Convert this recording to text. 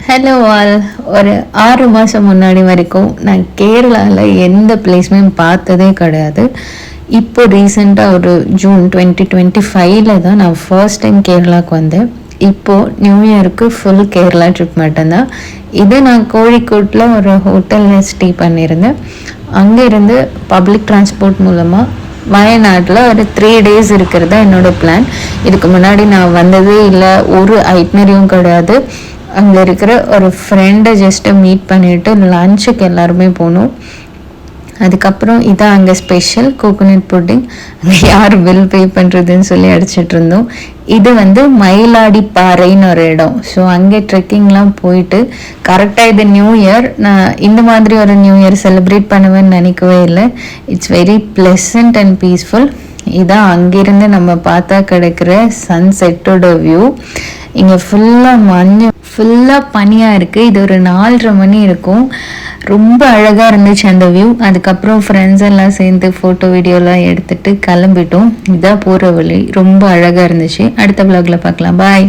Hello all. ஒரு 6 மாதம் முன்னாடி வரைக்கும் நான் கேரளாவில் எந்த பிளேஸுமே பார்த்ததே கிடையாது. இப்போ ரீசெண்டாக ஒரு ஜூன் 2025 தான் நான் ஃபர்ஸ்ட் டைம் கேரளாவுக்கு வந்தேன். இப்போது நியூ இயருக்கு ஃபுல் கேரளா ட்ரிப் மட்டும்தான். இது நான் கோழிக்கோட்டில் ஒரு ஹோட்டலில் ஸ்டே பண்ணியிருந்தேன். அங்கே இருந்து பப்ளிக் டிரான்ஸ்போர்ட் மூலமாக வயநாட்டில் ஒரு 3 days இருக்கிறதா என்னோடய பிளான். இதுக்கு முன்னாடி நான் வந்ததே இல்லை, ஒரு ஐட்னரியும் கிடையாது. அங்கே இருக்கிற ஒரு ஃப்ரெண்டை ஜஸ்ட்டு மீட் பண்ணிவிட்டு லஞ்சுக்கு எல்லாருமே போனோம். அதுக்கப்புறம் இதான் அங்கே ஸ்பெஷல் கோகோனட் புட்டிங். அங்கே யார் பில் பே பண்ணுறதுன்னு சொல்லி அடிச்சிட்டு இருந்தோம். இது மயிலாடி பாறைன்னு ஒரு இடம். ஸோ அங்கே ட்ரெக்கிங்லாம் போயிட்டு கரெக்டாக இது நியூ இயர். நான் இந்த மாதிரி ஒரு நியூ இயர் செலிப்ரேட் பண்ணுவேன்னு நினைக்கவே இல்லை. It's very pleasant and peaceful. இதான் அங்கேருந்து நம்ம பார்த்தா கிடைக்கிற சன்செட்டோட வியூ. இங்கே ஃபுல்லாக பனியாக இருக்குது. இது ஒரு 4:30 மணி இருக்கும். ரொம்ப அழகாக இருந்துச்சு அந்த வியூ. அதுக்கப்புறம் ஃப்ரெண்ட்ஸ் எல்லாம் சேர்ந்து ஃபோட்டோ வீடியோலாம் எடுத்துகிட்டு கிளம்பிட்டோம். இதான் போகிற வழி. ரொம்ப அழகாக இருந்துச்சு. அடுத்த vlogல பார்க்கலாம். பாய்.